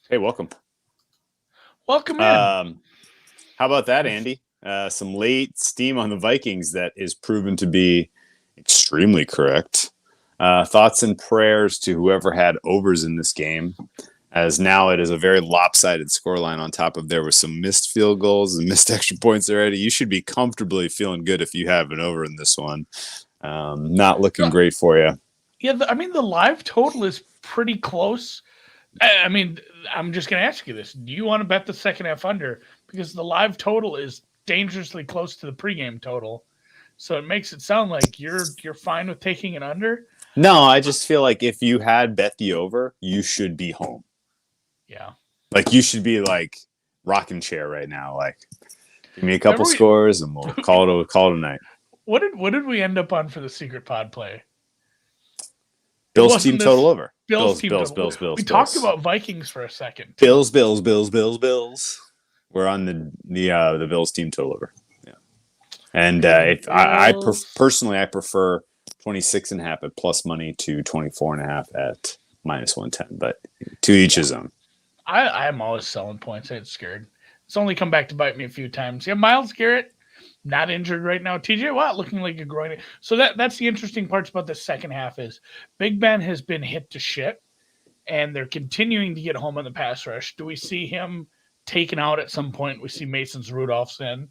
Hey, welcome. Welcome in. Um, how about that, Andy? Some late steam on the Vikings that is proven to be extremely correct. Thoughts and prayers to whoever had overs in this game, as now it is a very lopsided scoreline on top of there were some missed field goals and missed extra points already. You should be comfortably feeling good if you have an over in this one. Not looking No, great for you. yeah, the live total is pretty close. I mean, I'm just going to ask you this: do you want to bet the second half under? Because the live total is dangerously close to the pregame total, so it makes it sound like you're fine with taking an under. No, I just feel like if you had bet the over, you should be home. Yeah. Like you should be like rocking chair right now. Like give me a couple Remember scores and we'll call it a night. what did we end up on for the secret pod play? It Bills team wasn't total this over. Bills Bills, team Bills, total. Bills, Bills, We talked Bills. about Vikings for a second too. Bills, Bills, Bills, Bills, Bills. We're on the Bills team total over. Yeah. And Okay, the if Bills. personally I prefer 26 and a half at plus money to 24 and a half at minus 110, but to each Yeah, his own. I'm always selling points. I get scared. It's only come back to bite me a few times. Yeah, Miles Garrett not injured right now. TJ Watt looking like a groin. So that's the interesting parts about the second half is Big Ben has been hit to shit, and they're continuing to get home on the pass rush. Do we see him taken out at some point? We see Mason's Rudolph's in.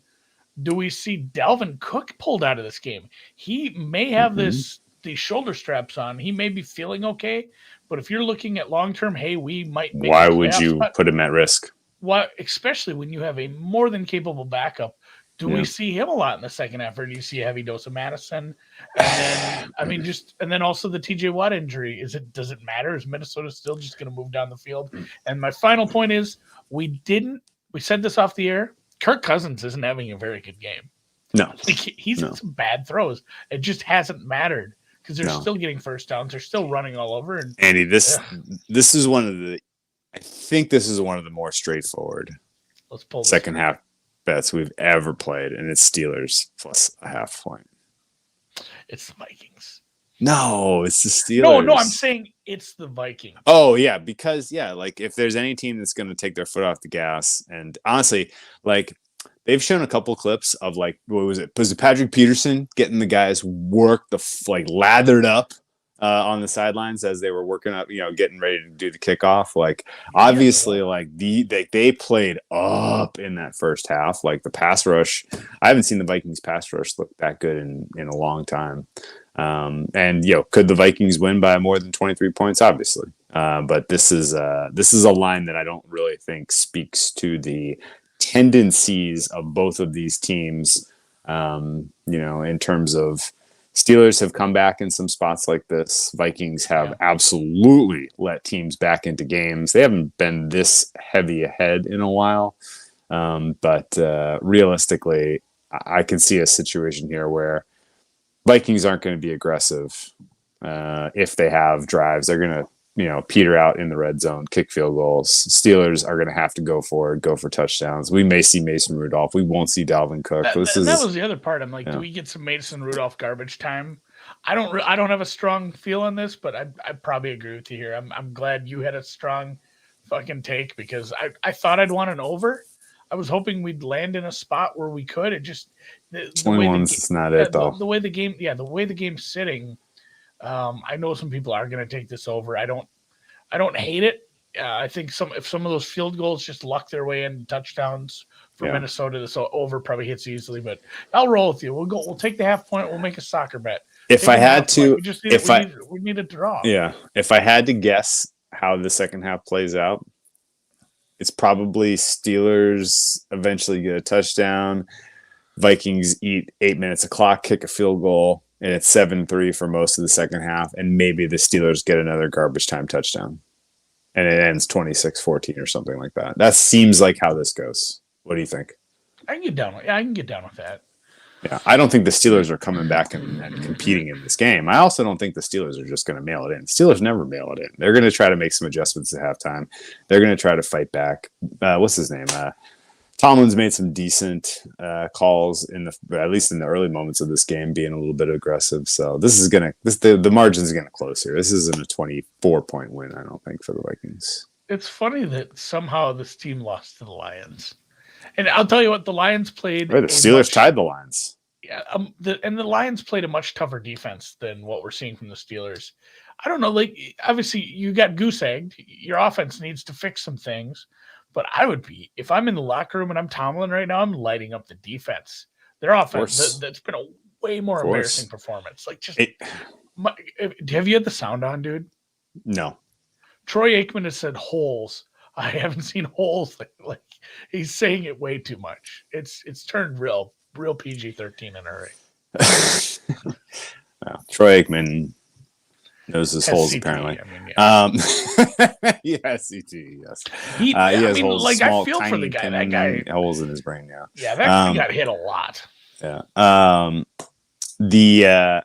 Do we see Dalvin Cook pulled out of this game? He may have Mm-hmm. these shoulder straps on. He may be feeling okay, but if you're looking at long term, hey, we might make the Why would playoffs. you put him at risk? What, especially when you have a more than capable backup, do we Yeah. see him a lot in the second half, or do you see a heavy dose of Madison? And then, and then also the TJ Watt injury. Does it matter? Is Minnesota still just going to move down the field? And my final point is, we said this off the air. Kirk Cousins isn't having a very good game. No, Like he's no, had some bad throws. It just hasn't mattered because they're no. still getting first downs. They're still running all over. And Andy, this ugh, this is one of the I think this is one of the more straightforward let's pull the second screen. half bets we've ever played, and it's Steelers plus a half point. It's the Vikings. No, it's the No, I'm Steelers. saying it's the Vikings. Oh yeah, because yeah, like if there's any team that's going to take their foot off the gas, and honestly, like they've shown a couple clips of like what was it? Was it Patrick Peterson getting the guys work like lathered up on the sidelines as they were working up, getting ready to do the kickoff. Like Yeah, obviously, like they played up in that first half. Like the pass rush, I haven't seen the Vikings pass rush look that good in a long time. And could the Vikings win by more than 23 points? Obviously, but this is a line that I don't really think speaks to the tendencies of both of these teams. In terms of Steelers have come back in some spots like this. Vikings have yeah. absolutely let teams back into games. They haven't been this heavy ahead in a while. But realistically, I can see a situation here where Vikings aren't going to be aggressive if they have drives. They're going to, peter out in the red zone, kick field goals. Steelers are going to have to go forward, go for touchdowns. We may see Mason Rudolph. We won't see Dalvin Cook. This That is, was the other part. I'm like, do yeah. we get some Mason Rudolph garbage time? I don't have a strong feel on this, but I probably agree with you here. I'm glad you had a strong fucking take because I thought I'd want an over. I was hoping we'd land in a spot where we could. It just the way 21's is not it though. the way the game the way the game's sitting. I know some people are going to take this over. I don't hate it. I think if some of those field goals just luck their way into touchdowns for Yeah. Minnesota, this over probably hits easily. But I'll roll with you. We'll take the half point. We'll make a soccer bet. If I Taking the had half point. to, We just need it. if I, We need a draw. yeah, if I had to guess how the second half plays out, it's probably Steelers eventually get a touchdown. Vikings eat 8 minutes of clock, kick a field goal, and it's 7-3 for most of the second half. And maybe the Steelers get another garbage time touchdown. And it ends 26-14 or something like that. That seems like how this goes. What do you think? I can get down. I can get down with that. Yeah, I don't think the Steelers are coming back and competing in this game. I also don't think the Steelers are just going to mail it in. Steelers never mail it in. They're going to try to make some adjustments at halftime. They're going to try to fight back. What's his name? Tomlin's made some decent calls at least in the early moments of this game, being a little bit aggressive. So this is the margin is gonna close here. This isn't a 24-point win, I don't think, for the Vikings. It's funny that somehow this team lost to the Lions. And I'll tell you what, the Lions played Right, the a Steelers much tied the Lions. yeah, the Lions played a much tougher defense than what we're seeing from the Steelers. I don't know, like obviously you got goose egged. Your offense needs to fix some things, but I would be if I'm in the locker room and I'm Tomlin right now, I'm lighting up the defense. Their Of offense course, that's been a way of more embarrassing course. performance. Like just It my, have you had the sound on, dude? no. Troy Aikman has said holes. I haven't seen holes like he's saying it way too much. It's turned real PG-13 in a hurry. Troy Aikman knows his Has holes CTE. apparently. I mean, yeah. Yes, CT. Yes, He, he I has mean, holes, like I small, feel for the tiny guy. That guy, pin holes in his brain. Yeah. yeah, that guy Um, got hit a lot. yeah. The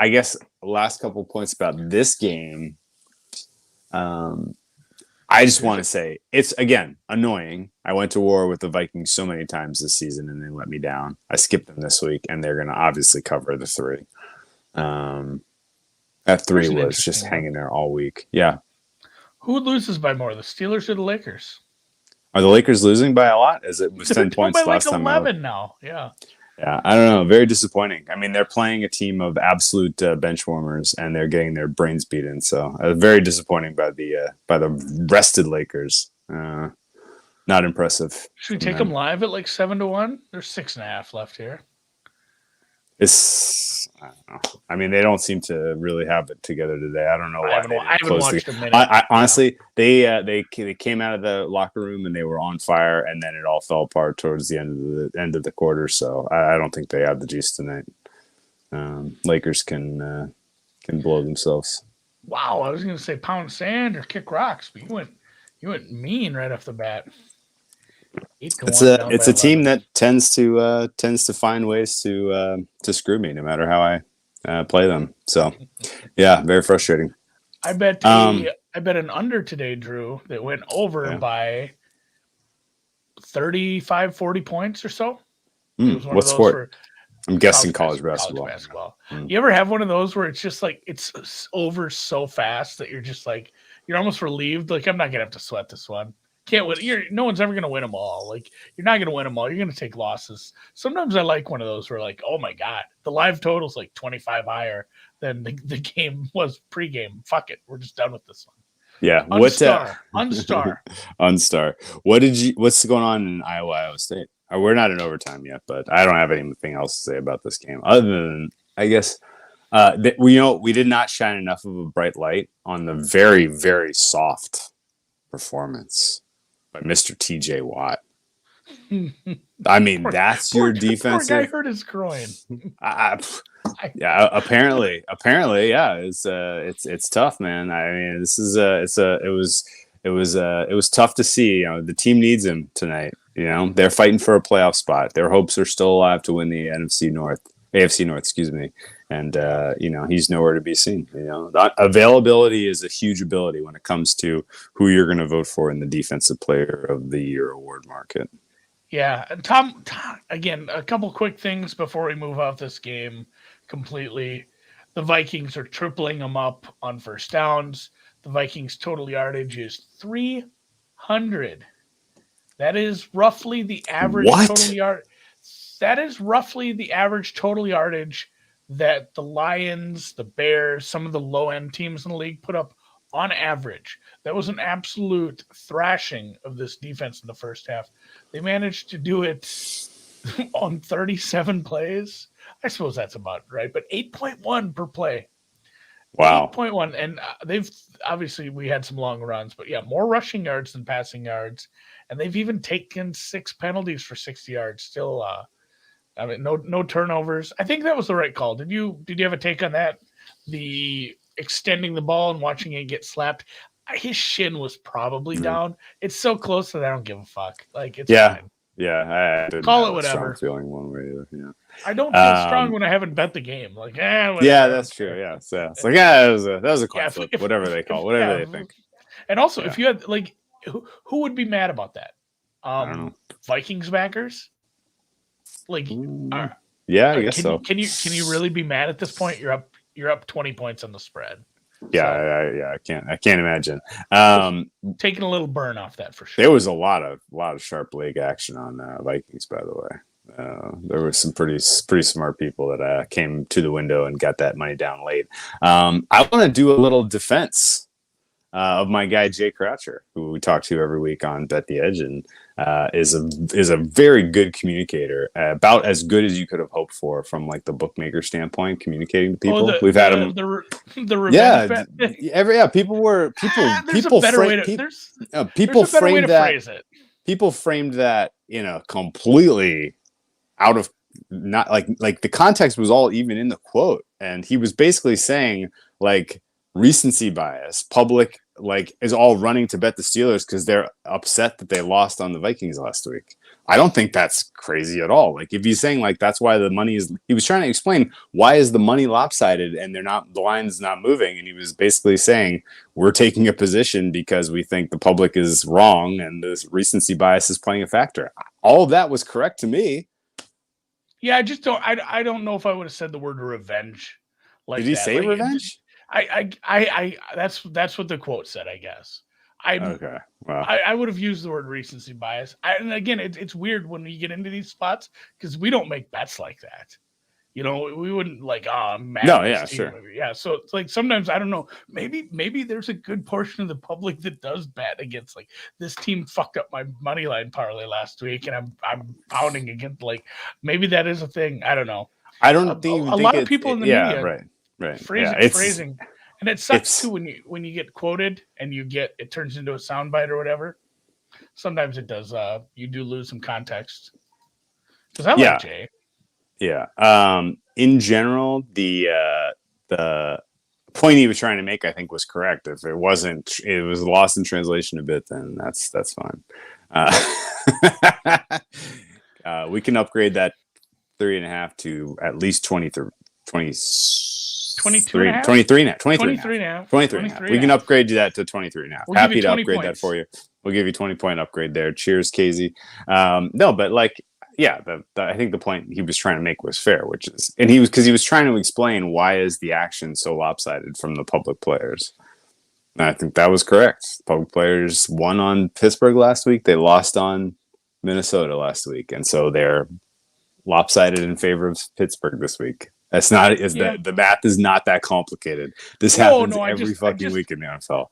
I guess last couple points about this game. I just want to say it's again annoying. I went to war with the Vikings so many times this season and they let me down. I skipped them this week and they're going to obviously cover the 3. That 3 Here's an was just interesting hanging one. there all week. Yeah. Who loses by more, the Steelers or the Lakers? Are the Lakers losing by a lot? As it was They're 10 down by points like last time I looked. 11 now. Yeah. Yeah, I don't know. Very disappointing. I mean, they're playing a team of absolute bench warmers, and they're getting their brains beaten. So, very disappointing by the rested Lakers. Not impressive Should we from take them them. live at like 7-1? There's 6.5 left here. I don't know. I mean, they don't seem to really have it together today. I don't know why they I didn't haven't close the. watched a minute. I honestly, they came out of the locker room and they were on fire, and then it all fell apart towards the end of the quarter. So I don't think they have the juice tonight. Lakers can blow themselves. Wow, I was gonna say pound sand or kick rocks, but you went mean right off the bat. 8-1 down by It's a team 11. that tends to find ways to screw me no matter how I play them. So yeah, very frustrating. I bet an under today, Drew, that went over Yeah. by 35, 40 points or so. It was one What of those sport? for I'm guessing college basketball. College basketball. You ever have one of those where it's just like it's over so fast that you're just like you're almost relieved? Like I'm not gonna have to sweat this one. Can't win. No one's ever gonna win them all. Like you're not gonna win them all. You're gonna take losses. Sometimes I like one of those where like, oh my god, the live total's like 25 higher than the game was pregame. Fuck it, we're just done with this one. Yeah. Unstar. Unstar. What's going on in Iowa State? We're not in overtime yet, but I don't have anything else to say about this game other than I guess we did not shine enough of a bright light on the very, very soft performance by Mr. TJ Watt. I mean, that's your defensive. Poor guy hurt his groin. Yeah, apparently, yeah, it's tough, man. I mean, this is it was tough to see. You know, the team needs him tonight. You know, they're fighting for a playoff spot. Their hopes are still alive to win the AFC North, excuse me. And he's nowhere to be seen. You know, the availability is a huge ability when it comes to who you're going to vote for in the Defensive Player of the Year award market. Yeah, and Tom, again, a couple quick things before we move off this game completely. The Vikings are tripling them up on first downs. The Vikings' total yardage is 300. That is roughly the average total yard. That is roughly the average total yardage that the Lions, the Bears, some of the low-end teams in the league put up on average. That was an absolute thrashing of this defense in the first half. They managed to do it on 37 plays. I suppose that's about right, but 8.1 per play. Wow. 8.1. And they've obviously, we had some long runs, but yeah, more rushing yards than passing yards. And they've even taken 6 penalties for 60 yards. Still, I mean, no turnovers. I think that was the right call. Did you have a take on that? The extending the ball and watching it get slapped. His shin was probably down. It's so close that I don't give a fuck. Like it's fine. Yeah, I didn't call have it whatever. A strong feeling one way either. Yeah, I don't feel strong when I haven't bet the game. Like, whatever. Yeah, that's true. Yeah, it's like that was a coin flip, whatever they call, whatever they think. And also, if you had like, who would be mad about that? I don't know. Vikings backers. Like, I guess so. Can you really be mad at this point? You're up 20 points on the spread. Yeah, So I can't imagine. taking a little burn off that for sure. There was a lot of sharp leg action on Vikings, by the way. There were some pretty smart people that came to the window and got that money down late. I want to do a little defense of my guy Jay Croucher, who we talk to every week on Bet the Edge, and is a very good communicator, about as good as you could have hoped for from like the bookmaker standpoint, communicating to people. We've had him. The revenge bet. People were there's a better way to phrase it. People framed that in a completely out of not like the context was all even in the quote, and he was basically saying like recency bias, public like is all running to bet the Steelers because they're upset that they lost on the Vikings last week. I don't think that's crazy at all. Like if he's saying like that's why the money is, he was trying to explain why is the money lopsided and the line's not moving, and he was basically saying we're taking a position because we think the public is wrong and this recency bias is playing a factor. All of that was correct to me. Yeah, I just don't. I don't know if I would have said the word revenge. Like, did he say like, revenge? That's what the quote said, I guess. Okay. Well, I would have used the word recency bias. And again, it's weird when you get into these spots because we don't make bets like that. You know, we wouldn't like, I'm mad. No, yeah, sure. Yeah. So it's like sometimes I don't know. Maybe there's a good portion of the public that does bet against like this team fucked up my money line parlay last week, and I'm pounding against like maybe that is a thing. I don't know. I don't think a lot of people in the media, right, phrasing, and it sucks too when you get quoted and it turns into a soundbite or whatever. Sometimes it does. You do lose some context. Because I like Jay. Yeah. In general, the point he was trying to make, I think, was correct. If it wasn't, it was lost in translation a bit, then that's fine. We can upgrade that 3.5 to at least 23 and a half. We can upgrade that to 23 and a half. Happy to upgrade that for you. We'll give you 20-point upgrade there. Cheers, Casey. No, but like, yeah, I think the point he was trying to make was fair, which is, and he was trying to explain why is the action so lopsided from the public players. And I think that was correct. Public players won on Pittsburgh last week. They lost on Minnesota last week, and so they're lopsided in favor of Pittsburgh this week. That's not the math is not that complicated. This happens every fucking week in the NFL.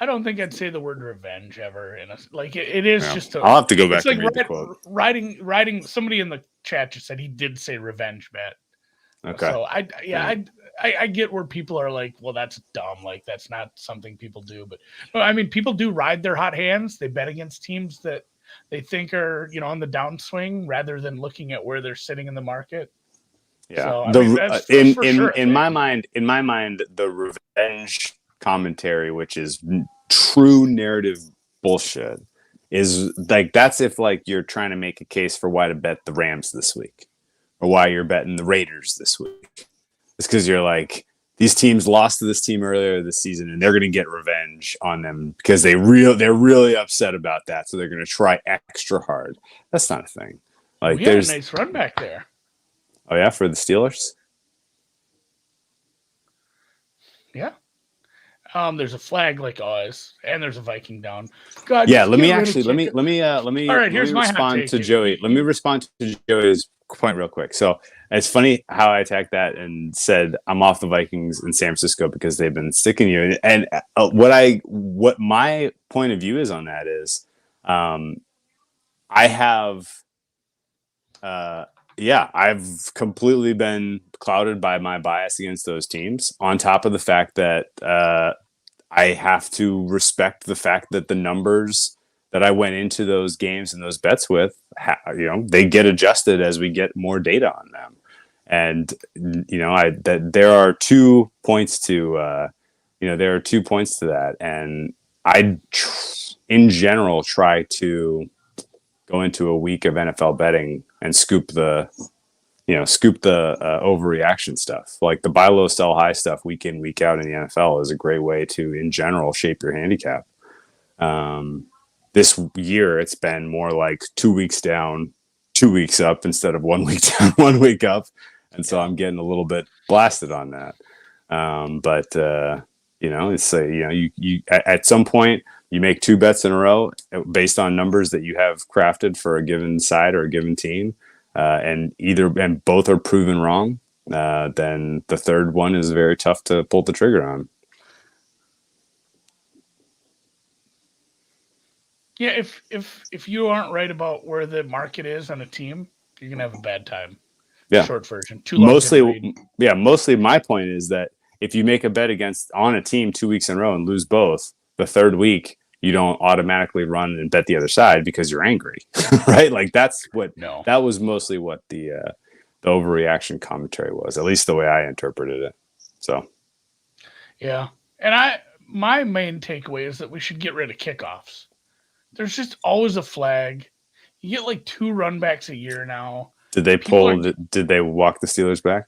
I don't think I'd say the word revenge ever in a like it is just. I'll have to go back and read the quote. Writing. Somebody in the chat just said he did say revenge bet. Okay. So I get where people are like, well, that's dumb. Like that's not something people do. But no, I mean, people do ride their hot hands. They bet against teams that they think are on the downswing rather than looking at where they're sitting in the market. Yeah. So, in my mind, the revenge commentary, which is true narrative bullshit, is like that's if like you're trying to make a case for why to bet the Rams this week or why you're betting the Raiders this week. It's because you're like, these teams lost to this team earlier this season and they're going to get revenge on them because they're really upset about that, so they're going to try extra hard. That's not a thing. Like there's a nice run back there. Oh yeah, for the Steelers. Yeah. There's a flag like always, and there's a Viking down. God, yeah, let me All right, here's my respond to Joey. Let me respond to Joey's point real quick. So it's funny how I attacked that and said I'm off the Vikings in San Francisco because they've been sticking you. And what my point of view is on that is, I have, I've completely been clouded by my bias against those teams. On top of the fact that I have to respect the fact that the numbers that I went into those games and those bets with, they get adjusted as we get more data on them. And there are 2 points to that, and I in general try to go into a week of NFL betting and scoop the overreaction stuff. Like the buy low, sell high stuff week in, week out in the NFL is a great way to, in general, shape your handicap. This year, it's been more like 2 weeks down, 2 weeks up instead of 1 week down, 1 week up. And so I'm getting a little bit blasted on that. It's you at some point you make two bets in a row based on numbers that you have crafted for a given side or a given team, and both are proven wrong. Then the third one is very tough to pull the trigger on. Yeah, if you aren't right about where the market is on a team, you're gonna have a bad time. Yeah, Short version, too long didn't read. mostly my point is that if you make a bet against on a team 2 weeks in a row and lose both, the third week you don't automatically run and bet the other side because you're angry, right? Like No, that was mostly what the overreaction commentary was, at least the way I interpreted it. So yeah, and my main takeaway is that we should get rid of kickoffs. There's just always a flag. You get like 2 runbacks a year now. did they People are did they walk the Steelers back?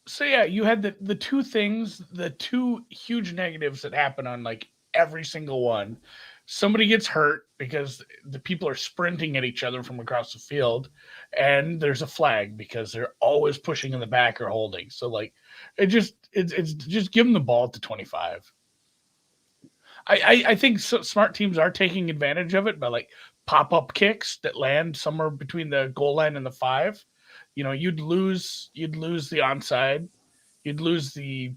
so yeah. You had the two things, the two huge negatives that happen on like every single one. Somebody gets hurt because the people are sprinting at each other from across the field, and there's a flag because they're always pushing in the back or holding. So like, it's just give them the ball at the 25. I think smart teams are taking advantage of it by like pop up kicks that land somewhere between the goal line and the 5. You'd lose the onside, you'd lose the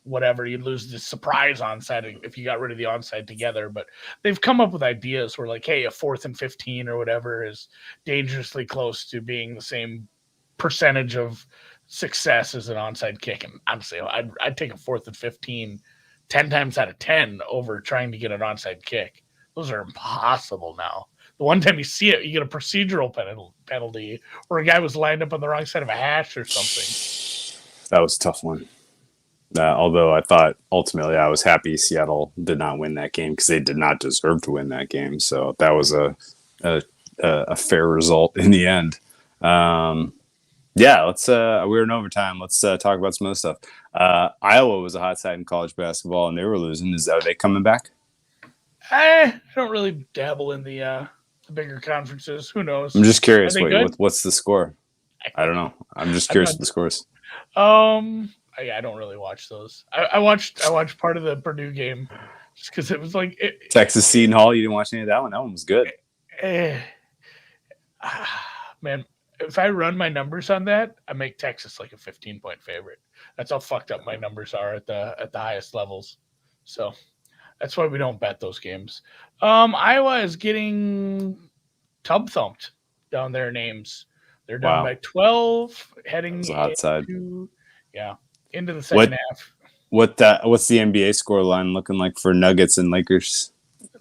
whatever, you'd lose the surprise onside if you got rid of the onside together. But they've come up with ideas where like, hey, a 4th and 15 or whatever is dangerously close to being the same percentage of success as an onside kick. And honestly, I'd take a 4th and 15 10 times out of 10 over trying to get an onside kick. Those are impossible now. The one time you see it, you get a procedural penalty or a guy was lined up on the wrong side of a hash or something. That was a tough one. Although I thought ultimately I was happy Seattle did not win that game because they did not deserve to win that game. So that was a fair result in the end. Yeah, let's. We were in overtime. Let's talk about some other stuff. Iowa was a hot side in college basketball, and they were losing. Are they coming back? I don't really dabble in the bigger conferences. Who knows? I'm just curious. What's the score? I don't know. I'm just curious what the scores. I don't really watch those. I watched part of the Purdue game just because it was like Texas Seton Hall. You didn't watch any of that one. That one was good. Man, if I run my numbers on that, I make Texas like a 15-point favorite. That's how fucked up my numbers are at the highest levels. So that's why we don't bet those games. Iowa is getting tub thumped down there in Ames. They're down by 12, heading into the second half. What's the NBA score line looking like for Nuggets and Lakers?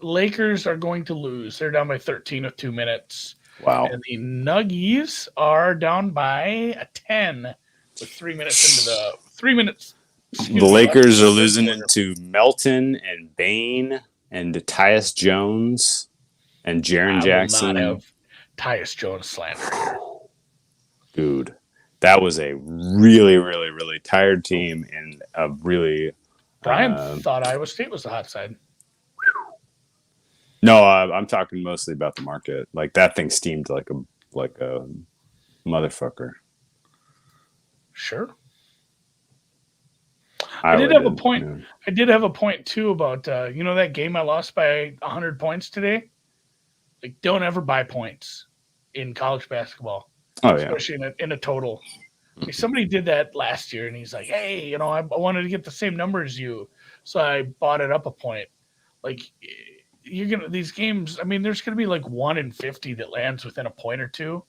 Lakers are going to lose. They're down by 13 with 2 minutes. Wow. And the Nuggies are down by a 10 with 3 minutes into the 3 minutes. The Lakers are losing into Melton and Bain and Tyus Jones and Jaren Jackson. I will not have Tyus Jones slander. Dude, that was a really, really, really tired team and a really. Brian thought Iowa State was the hot side. No, I'm talking mostly about the market. Like that thing steamed like a motherfucker. Sure. I did have a point. Yeah. I did have a point too about that game I lost by 100 points today. Like, don't ever buy points in college basketball. Oh, especially in a total. Like, somebody did that last year, and he's like, "Hey, I wanted to get the same number as you, so I bought it up a point." Like, these games. I mean, there's gonna be like 1 in 50 that lands within a point or two,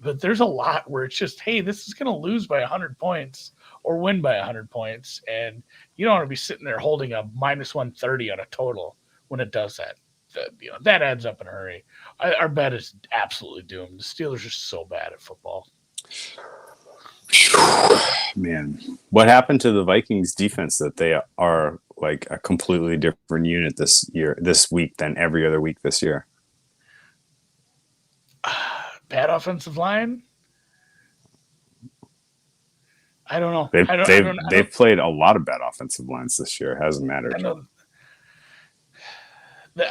but there's a lot where it's just, hey, this is gonna lose by 100 points or win by 100 points, and you don't want to be sitting there holding a minus 130 on a total when it does that. That adds up in a hurry. Our bet is absolutely doomed. The Steelers are so bad at football. Man, what happened to the Vikings defense that they are like a completely different unit this week than every other week this year? Bad offensive line? I don't know. They've played a lot of bad offensive lines this year. It hasn't mattered.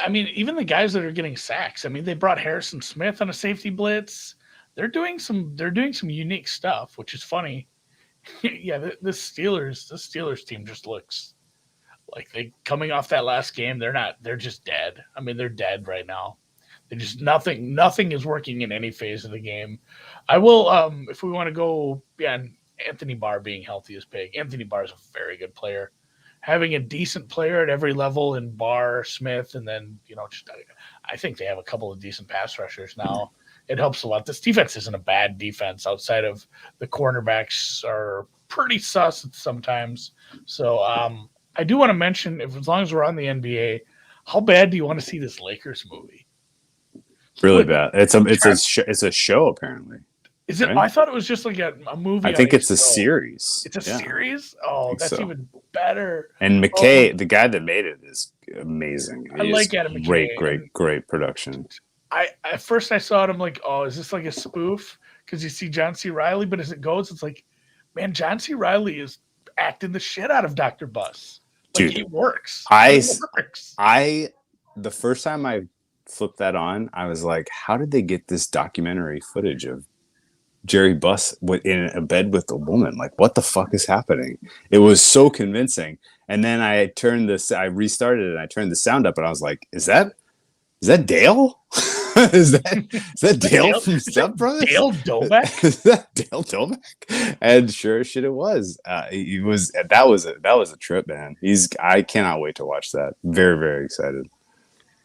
I mean, even the guys that are getting sacks. I mean, they brought Harrison Smith on a safety blitz. They're doing some unique stuff, which is funny. Yeah, the Steelers team just looks Like they coming off that last game, they're just dead. I mean, they're dead right now. They just nothing is working in any phase of the game. I will if we want to go and Anthony Barr being healthy is big. Anthony Barr is a very good player. Having a decent player at every level in Barr, Smith, and then just I think they have a couple of decent pass rushers now. It helps a lot. This defense isn't a bad defense outside of the cornerbacks are pretty sus sometimes. So I do want to mention, if as long as we're on the NBA, how bad do you want to see this Lakers movie? Really bad. It's a show apparently. Is it? Right? I thought it was just like a movie. I think it's a series. It's a series. Oh, that's even better. And McKay, the guy that made it, is amazing. I like Adam McKay. Great production. At first I saw it, I'm like, oh, is this like a spoof? Because you see John C. Reilly, but as it goes, it's like, man, John C. Reilly is acting the shit out of Dr. Buss. Like, dude, it works. The first time I flipped that on, I was like, how did they get this documentary footage of Jerry Buss in a bed with a woman? Like, what the fuck is happening? It was so convincing. And then I restarted it and I turned the sound up and I was like, is that Dale? is that Dale from Step Brothers? Dale Doback? Is that Dale Doback? And sure as shit it was. That was a trip, man. I cannot wait to watch that. Very, very excited.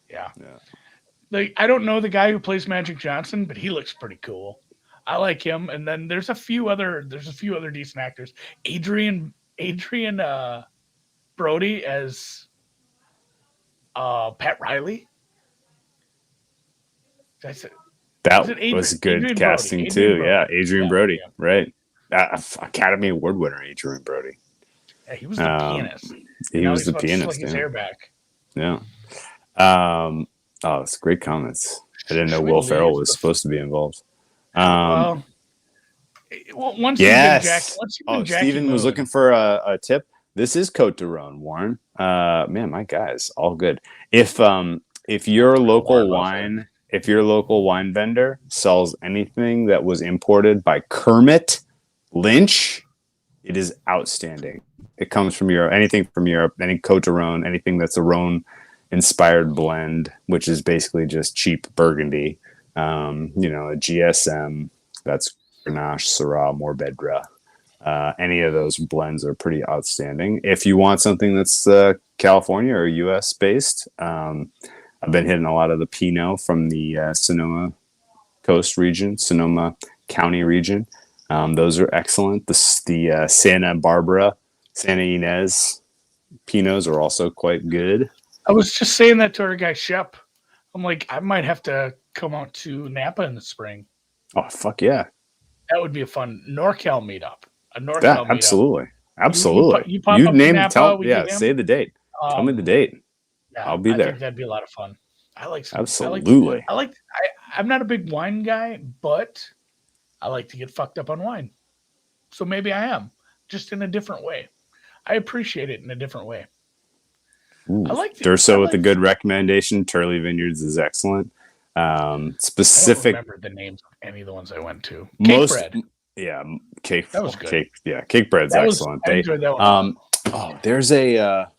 Yeah. Like, I don't know the guy who plays Magic Johnson, but he looks pretty cool. I like him. And then there's a few other decent actors. Adrian Brody as Pat Riley. That was good Adrian casting Brody. Too. Brody. Yeah, Adrian Brody, yeah. Right? Academy Award winner Adrian Brody. Yeah, he was the pianist. He was the pianist. Like his hair back. Yeah. It's great comments. I didn't know Will Ferrell was supposed to be involved. Once you've been Jack, Steven was looking for a tip. This is Cote de Rhone, Warren. Man, my guys, all good. If your local wine vendor sells anything that was imported by Kermit Lynch, it is outstanding. It comes from Europe. Anything from Europe, any Cote de Rhone, anything that's a Rhone inspired blend, which is basically just cheap Burgundy. A GSM, that's Grenache, Syrah, Mourvedre. Any of those blends are pretty outstanding. If you want something that's California or US based, I've been hitting a lot of the Pinot from the Sonoma Coast region, Sonoma County region. Those are excellent. The Santa Barbara, Santa Ynez Pinots are also quite good. I was just saying that to our guy Shep. I'm like, I might have to come out to Napa in the spring. Oh, fuck yeah. That would be a fun NorCal meetup. Absolutely. You name it. Say the date. Tell me the date. Yeah, I'll be there. I think that'd be a lot of fun. Absolutely. I'm not a big wine guy, but I like to get fucked up on wine. So maybe I am, just in a different way. I appreciate it in a different way. Ooh, Durso with a good recommendation. Turley Vineyards is excellent. Specific. I don't remember the names of any of the ones I went to. Cake bread. Yeah, cake. That was good. Cake bread's excellent. I enjoyed that one. There's the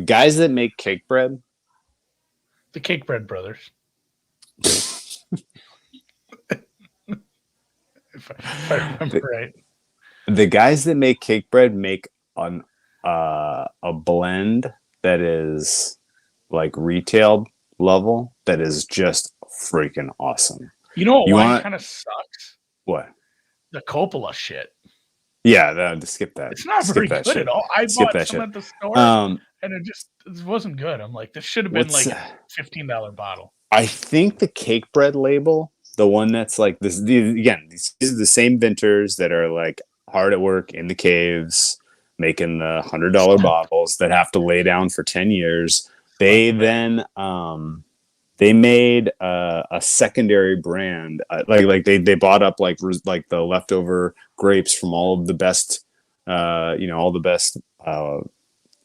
guys that make cake bread. The Cake Bread Brothers. if I remember right. The guys that make cake bread make a blend that is like retail level that is just freaking awesome. You know what wine kind of sucks? What? The Coppola shit. Yeah, skip that. It's not very good at all. I bought some at the store, and it wasn't good. I'm like, this should have been like a $15 bottle. I think the cake bread label, the one that's like this, these are the same vintners that are like hard at work in the caves, making the $100 bottles that have to lay down for 10 years. They then they made a secondary brand, like they bought up like the leftover grapes from all of the best,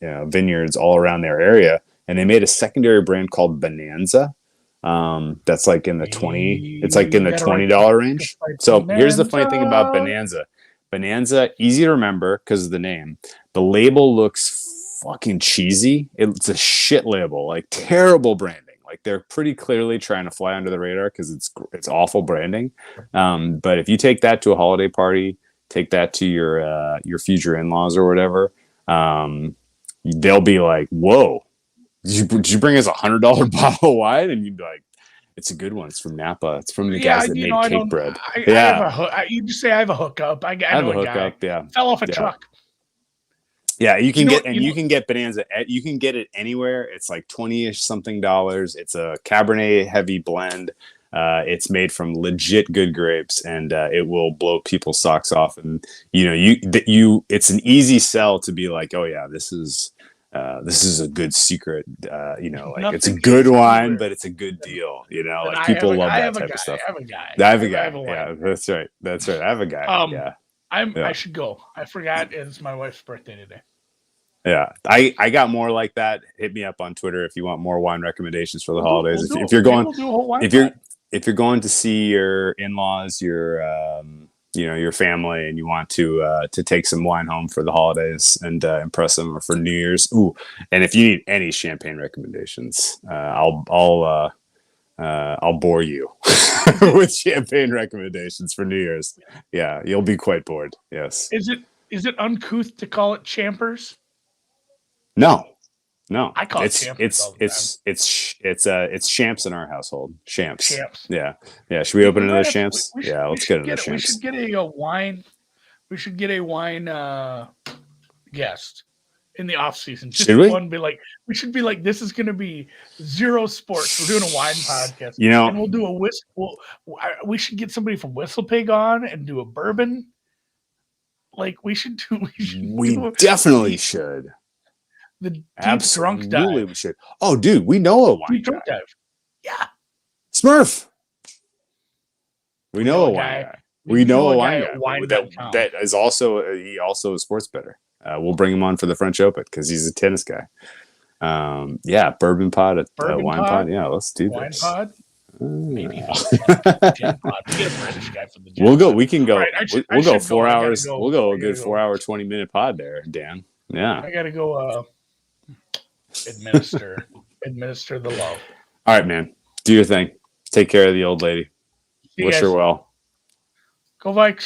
vineyards all around their area, and they made a secondary brand called Bonanza. That's like in the $20 range. So here's the funny thing about Bonanza. Bonanza, easy to remember because of the name. The label looks fucking cheesy. It's a shit label, like terrible branding. Like they're pretty clearly trying to fly under the radar because it's awful branding. But if you take that to a holiday party, take that to your future in-laws or whatever, they'll be like, "Whoa, did you bring us $100 bottle of wine?" And you'd be like, "It's a good one. It's from Napa. It's from the guys that made cake bread." You just say I have a hookup. I I have know a a guy. hookup. Yeah, Fell off a yeah. truck. Yeah, you can get Bonanza. You can get it anywhere. It's like $20-ish something dollars. It's a Cabernet heavy blend. It's made from legit good grapes, and it will blow people's socks off. And it's an easy sell to be like, oh yeah, this is a good secret. Like it's a good wine, but it's a good deal. Like people love that type of stuff. I have a guy. I have a guy. Yeah, that's right. I have a guy. Yeah. I should go. I forgot it's my wife's birthday today. Yeah, I got more like that. Hit me up on Twitter if you want more wine recommendations for the holidays. If you're going to see your in-laws, your family, and you want to take some wine home for the holidays and impress them, or for New Year's. Ooh, and if you need any champagne recommendations, I'll bore you with champagne recommendations for New Year's. Yeah, you'll be quite bored. Yes. Is it uncouth to call it champers? No. I call it champers. It's champs in our household. Champs. Yeah. Should we open another champs? Let's get another champs. We should get a wine. We should get a wine guest in the off season. Just should we? We should be like, this is going to be zero sports. We're doing a wine podcast. And we'll do a whistle. We should get somebody from Whistle Pig on and do a bourbon. Like we definitely should. The deep Absolutely, drunk dive. We should. Oh, dude, we know a wine deep drunk dive. Yeah. Smurf. We know a wine guy. We know a wine guy. That is also he also a sports bettor. We'll bring him on for the French Open because he's a tennis guy. Bourbon pod, wine pod. Yeah, let's do wine this. Pod. Maybe gin pod. We get a British guy from the gin We'll go. pod. We can go. Right, we'll go 4 hours. We'll go a good 4 hour, 20-minute pod there, Dan. Yeah. I gotta go. Administer the love. All right, man. Do your thing. Take care of the old lady. Wish her well. Go Vikes.